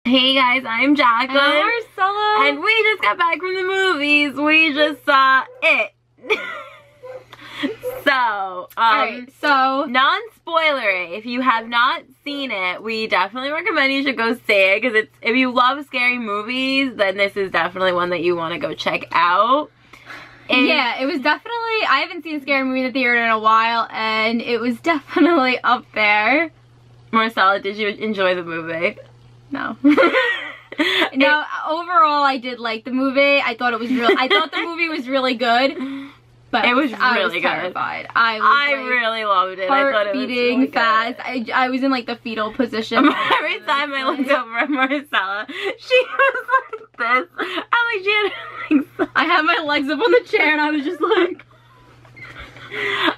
Hey guys, I'm Jacqueline. And I'm Marcella. And we just got back from the movies. We just saw it. So, Alright, so non-spoilery. If you have not seen it, we definitely recommend you should go see it, because if you love scary movies, then this is definitely one that you want to go check out. yeah, it was definitely, I haven't seen a scary movie in the theater in a while, and it was definitely up there. Marcella, did you enjoy the movie? No. No, overall I did like the movie. I thought the movie was really good. But it was I really was good. Terrified. I really loved it. I thought it was beating really fast. good. I was in like the fetal position. Every time I looked over at Marcella, she was like this. I'm like, she had her legs. I had my legs up on the chair and I was just like,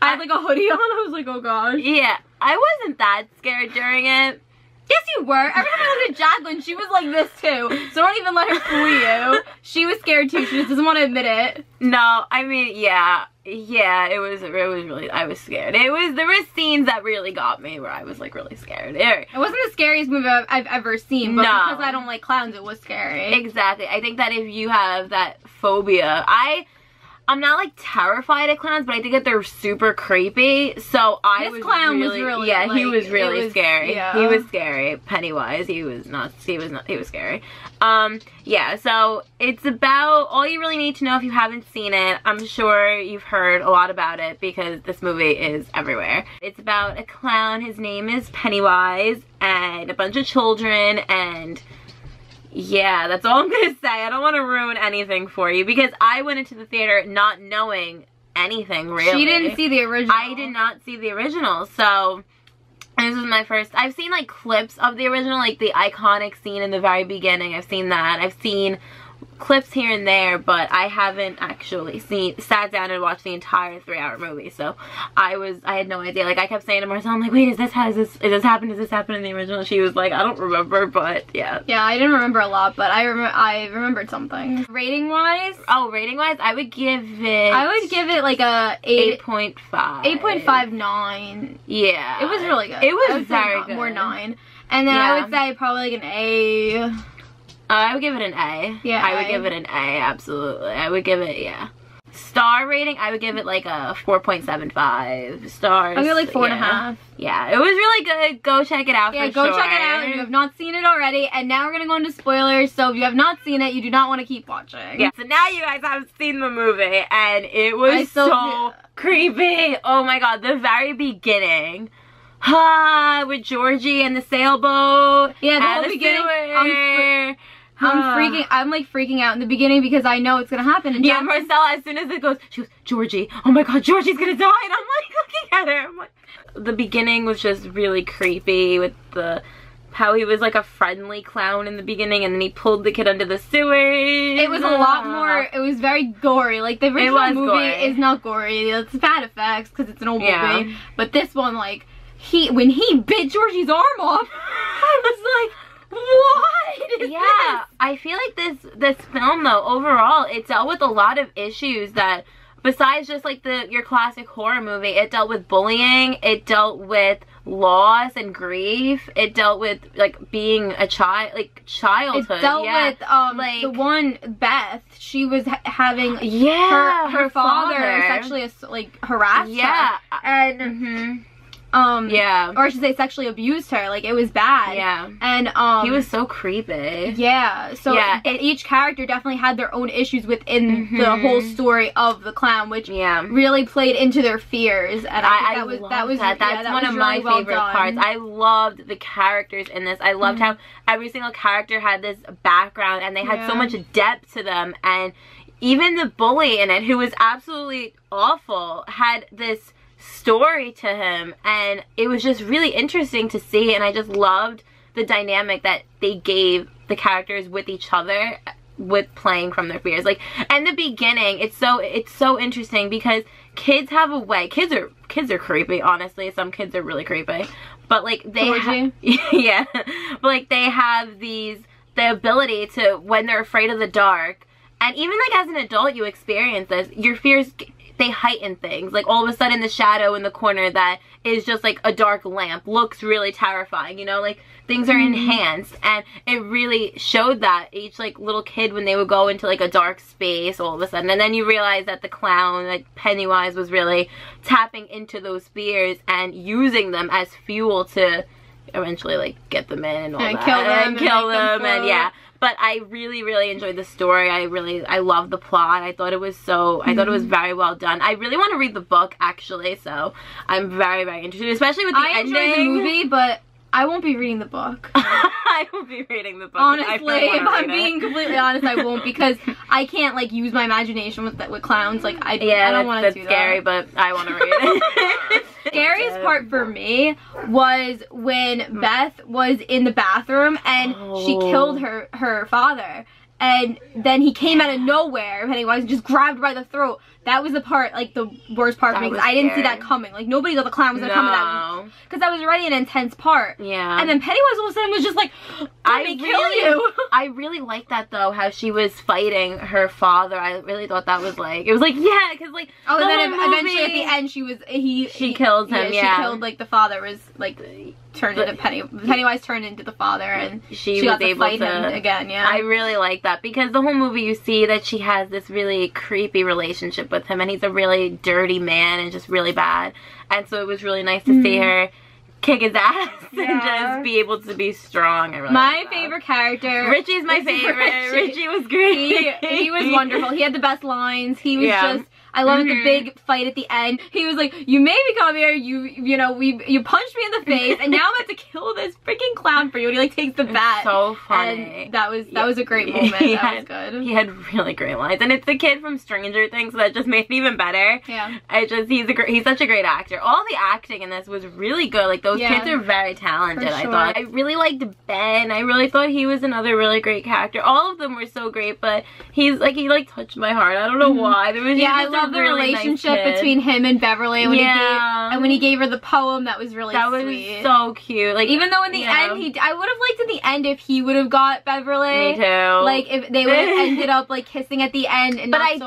I had like a hoodie on. I was like, oh gosh. Yeah, I wasn't that scared during it. Yes, you were. Every time I looked at Jacqueline, she was like this too. So don't even let her fool you. She was scared too. She just doesn't want to admit it. No, I mean, yeah, it was really, I was scared. There were scenes that really got me where I was like really scared. It wasn't the scariest movie I've ever seen, but no. because I don't like clowns, it was scary. Exactly. I think that if you have that phobia, I'm not like terrified of clowns, but I think that they're super creepy. So This clown was really, yeah, like, he was really scary. Yeah. He was scary. Pennywise, he was scary. Yeah, so it's about, all you really need to know if you haven't seen it, I'm sure you've heard a lot about it because this movie is everywhere. It's about a clown, his name is Pennywise, and a bunch of children, and yeah, that's all I'm gonna say. I don't want to ruin anything for you because I went into the theater not knowing anything really. She didn't see the original. I did not see the original, so this was my first. I've seen like clips of the original, like the iconic scene in the very beginning. I've seen that. I've seen clips here and there, but I haven't actually sat down and watched the entire 3-hour movie. So I had no idea. Like I kept saying to Marcella, I'm like, wait, is this happen? Does this happen in the original? She was like, I don't remember, but yeah. Yeah, I didn't remember a lot, but I remembered something. Rating wise? Oh, rating wise, I would give it like a 8.5. 8.59. Yeah. It was really good. It was very good. More 9. And then I would say probably like an A. I would give it an A. Yeah, I would give it an A, absolutely. I would give it, yeah. Star rating, I would give it like a 4.75 stars. I'll give it like 4.5. Yeah, it was really good. Go check it out for sure. Yeah, go check it out if you have not seen it already. And now we're going to go into spoilers, so if you have not seen it, you do not want to keep watching. Yeah, so now you guys have seen the movie, and it was so creepy. Oh my god, the very beginning. With Georgie and the sailboat. Yeah, the whole beginning. I'm like freaking out in the beginning because I know it's gonna happen. And yeah, Marcella, as soon as it goes, she goes, Georgie, oh my god, Georgie's gonna die. And I'm like looking at her. I'm like, the beginning was just really creepy with how he was like a friendly clown in the beginning, and then he pulled the kid under the sewers. It was a lot more, it was very gory. Like the original movie gory. Is not gory. It's bad effects because it's an old movie. But this one, like, when he bit Georgie's arm off, I was like, what is this? I feel like this film though, overall, it dealt with a lot of issues that, besides just like your classic horror movie, it dealt with bullying, it dealt with loss and grief, it dealt with like being a child, like childhood. It dealt with like the one Beth, she was having her father sexually harassed her. And or I should say sexually abused her. Like, it was bad. Yeah. And he was so creepy. Yeah. So each character definitely had their own issues within the whole story of the clown, which really played into their fears. And I think that's one of my favorite parts. I loved the characters in this. I loved how every single character had this background and they had so much depth to them, and even the bully in it, who was absolutely awful, had this story to him, and it was just really interesting to see, and I just loved the dynamic that they gave the characters with each other with playing from their fears. Like, in the beginning, it's so interesting because kids have a way, kids are creepy, honestly. Some kids are really creepy, but like they yeah, but like they have the ability to, when they're afraid of the dark, and even like as an adult you experience this, your fears they heighten things. Like, all of a sudden the shadow in the corner that is just like a dark lamp looks really terrifying, you know, like things are enhanced, and it really showed that each like little kid, when they would go into like a dark space all of a sudden, and then you realize that the clown, like Pennywise, was really tapping into those fears and using them as fuel to eventually like get them in and all that, and kill them, and yeah. But I really, really enjoyed the story. I love the plot. I thought it was I thought it was very well done. I really want to read the book, actually, so I'm very, very interested, especially with the ending. I enjoyed the movie, but I won't be reading the book. I will be reading the book. Honestly, if I'm being completely honest, I won't, because I can't like use my imagination with clowns. Like I don't want to do that. That's scary, but I want to read it. Scariest part for me was when Beth was in the bathroom and she killed her father. And then he came out of nowhere, Pennywise, and just grabbed her by the throat. That was the part, like, the worst part for me, because I didn't see that coming. Like, nobody thought the clown was going to come out. Because that was already an intense part. Yeah. And then Pennywise all of a sudden was just like, let me kill you. I really liked that, though, how she was fighting her father. I really thought that was, like, it was like, yeah, because, like, oh, and then eventually at the end, she kills him, yeah. She killed, like, the father was, like, turned into Pennywise turned into the father, and she got to fight him again. Yeah, I really like that, because the whole movie you see that she has this really creepy relationship with him, and he's a really dirty man and just really bad, and so it was really nice to see her kick his ass and just be able to be strong. I really my favorite character, Richie's my favorite. Richie was great. He was wonderful. He had the best lines. He was just, I love the big fight at the end. He was like, you made me come here, you know, you punched me in the face, and now I have to kill this freaking clown for you. And he like takes the bat. So funny. And that was a great moment. That was good. He had really great lines, and it's the kid from Stranger Things, so that just made it even better. Yeah. He's such a great actor. All the acting in this was really good. Like, those kids are very talented. I thought. I really liked Ben. I really thought he was another really great character. All of them were so great, but he touched my heart. I don't know why. There was I love the relationship between him and Beverly. When he gave her the poem, that was really sweet. That was so cute. Like, even though in the end, I would have liked in the end if he would have got Beverly. Me too. Like, if they would have ended up like kissing at the end, and but I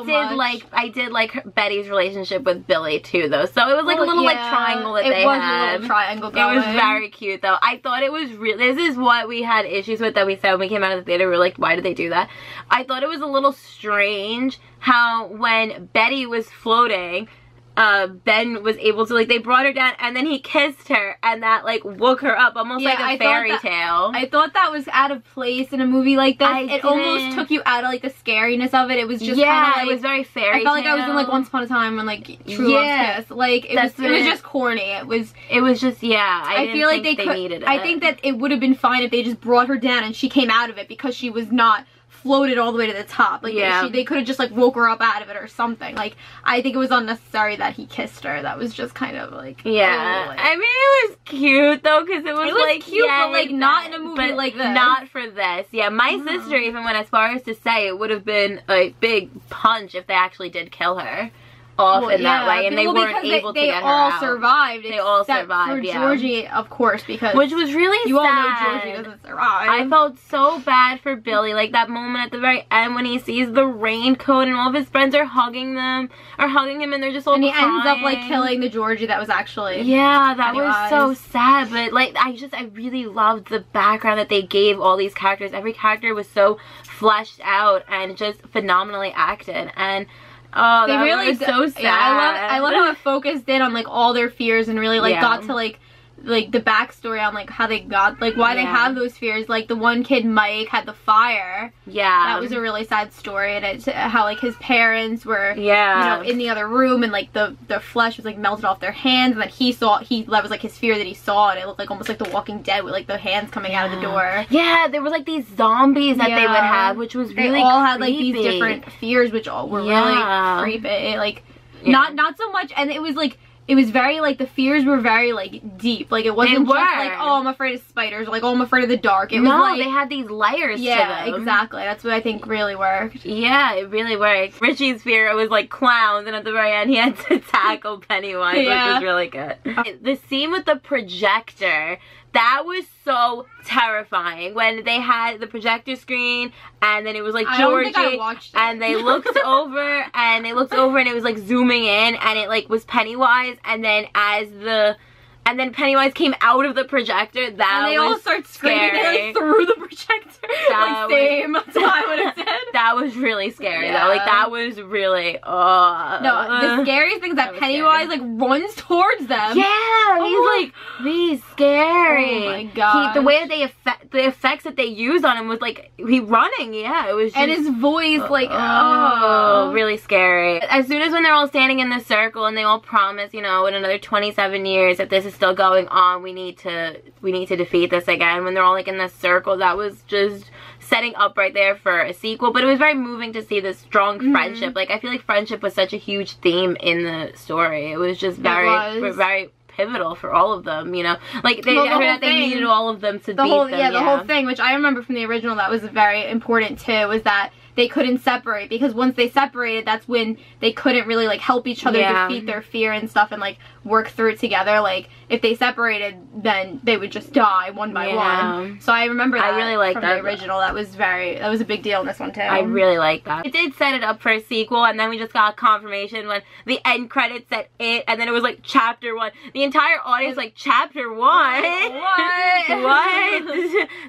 did like Betty's relationship with Billy too, though. So it was like a little like triangle that they had. It was a little triangle going. It was very cute, though. I thought it was this is what we had issues with, that we said when we came out of the theater. We were like, why did they do that? I thought it was a little strange how when Betty was floating, Ben was able to, like, they brought her down and then he kissed her, and that like woke her up, almost like a fairy tale. I thought that was out of place in a movie like this. It almost took you out of like the scariness of it. It was just kind of like, it was very fairy I felt like I was in like Once Upon a Time when like True Love's Kiss. Like it was just corny. It was just I feel like they needed it. I think that it would have been fine if they just brought her down and she came out of it, because she was not floated all the way to the top. Like, they could have just like woke her up out of it or something. Like, I think it was unnecessary that he kissed her. That was just kind of like, I mean, it was cute though, because it was like cute, but like not in a movie like this. Not for this. Yeah, my sister even went as far as to say it would have been a big punch if they actually did kill her off in that way, and they weren't able to get her out. They all survived, for Georgie, of course, because which was really sad. You all know Georgie doesn't survive. I felt so bad for Billy, like that moment at the very end when he sees the raincoat and all of his friends are hugging him, and they're just all and he crying. Ends up like killing the Georgie that was actually that was so sad. But like I really loved the background that they gave all these characters. Every character was so fleshed out and just phenomenally acted, and oh, they really was so sad. Yeah, I love how it focused in on like all their fears and really like got to like the backstory on like how they got like why they have those fears. Like the one kid, Mike, had the fire. Yeah, that was a really sad story, and it's how like his parents were you know in the other room, and like the flesh was like melted off their hands, and then that was like his fear that he saw, and it looked like almost like The Walking Dead with like the hands coming out of the door. Yeah, there was like these zombies that they would have, which was really they all creepy. had like these different fears, which all were really creepy. Like not so much, and it was very like the fears were very like deep. Like it wasn't just like, oh, I'm afraid of spiders, or like, oh, I'm afraid of the dark. It was like they had these layers to them. Yeah, exactly. That's what I think really worked. Yeah, it really worked. Richie's fear was like clowns, and at the very end he had to tackle Pennywise, which was really good. The scene with the projector, That was so terrifying when they had the projector screen and then it was like Georgie and they looked over and it was like zooming in and it like was Pennywise, and then and then Pennywise came out of the projector. And they all start screaming. They like threw the projector. That's what I would have said. That was really scary though. Like that was really no, the scariest thing is that Pennywise like runs towards them. Yeah, he's scary. Oh my god. The way that the effects that they used on him was like he running. Yeah, it was just, and his voice like really scary. As soon as when they're all standing in the circle and they all promise, you know, in another 27 years if this is still going on, we need to defeat this again. When they're all like in this circle, that was just setting up right there for a sequel. But it was very moving to see this strong friendship. Like I feel like friendship was such a huge theme in the story. It was just very pivotal for all of them, you know. Like they needed all of them to beat them. Yeah, the whole thing, which I remember from the original, that was very important too, was that they couldn't separate, because once they separated, that's when they couldn't really like help each other defeat their fear and stuff and like work through it together. Like if they separated, then they would just die one by one. So I remember that. I really like that. The original, that was a big deal in this one too. I really like that. It did set it up for a sequel, and then we just got confirmation when the end credits said it, and then it was like chapter 1. The entire audience like chapter 1. What?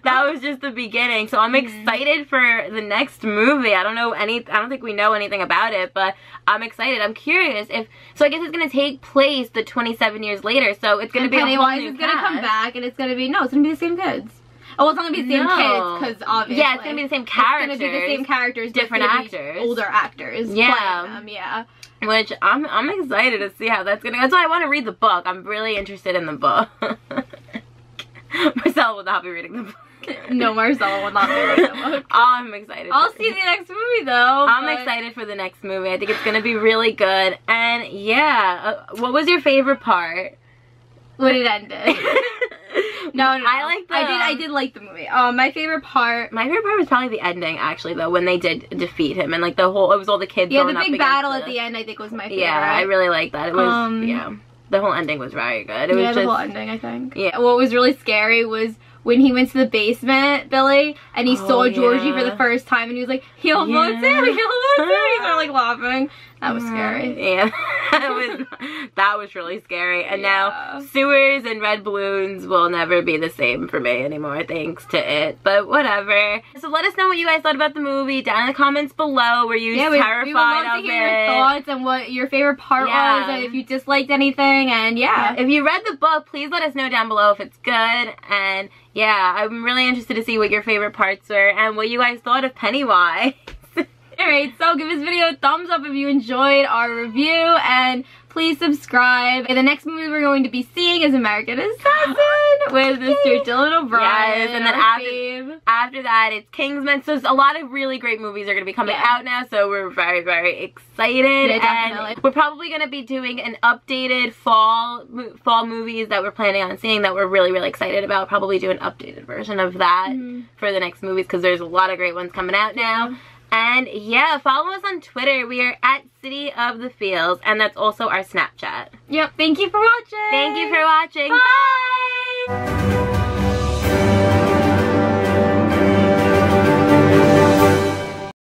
That was just the beginning. So I'm excited for the next movie. I don't think we know anything about it, but I'm excited. I'm curious so I guess it's gonna take place the 27 years later, so it's gonna be Pennywise is gonna come back, and it's gonna be the same kids. Oh, it's not gonna be the same kids, because obviously. Yeah, it's gonna be the same characters. It's gonna be the same characters, different actors, older actors. Yeah, them, Which I'm excited to see how that's gonna go. That's why I want to read the book. I'm really interested in the book. Marcella will not be reading the book. No, Marcella will not be reading the book. I'm excited. I'll see the next movie though. I'm excited for the next movie. I think it's gonna be really good. And yeah, what was your favorite part? When it ended. No, I did like the movie. My favorite part was probably the ending, actually, though, when they did defeat him and like it was all the kids. Yeah, the big battle at the end, I think, was my favorite. Yeah, I really liked that. It was the whole ending was very good. It was just the whole ending, I think. Yeah. What was really scary was when he went to the basement, Billy, and he saw Georgie for the first time, and he was like, he'll vote too, he started like laughing. That was scary. Yeah, that was really scary. And now sewers and red balloons will never be the same for me anymore, thanks to it. But whatever. So let us know what you guys thought about the movie down in the comments below. Were you terrified we would love to hear your thoughts and what your favorite part was, and if you disliked anything, and if you read the book, please let us know down below if it's good. And yeah, I'm really interested to see what your favorite parts were and what you guys thought of Pennywise. Alright, so give this video a thumbs up if you enjoyed our review, and please subscribe. The next movie we're going to be seeing is American Assassin with Mr. Dylan O'Brien. Yes, and then after that it's Kingsman. So a lot of really great movies are going to be coming out now, so we're very, very excited. And we're probably going to be doing an updated fall movies that we're planning on seeing that we're really, really excited about. Probably do an updated version of that for the next movies, because there's a lot of great ones coming out now. And yeah, follow us on Twitter. We are at City of the Feels, and that's also our Snapchat. Yep. Thank you for watching. Thank you for watching. Bye.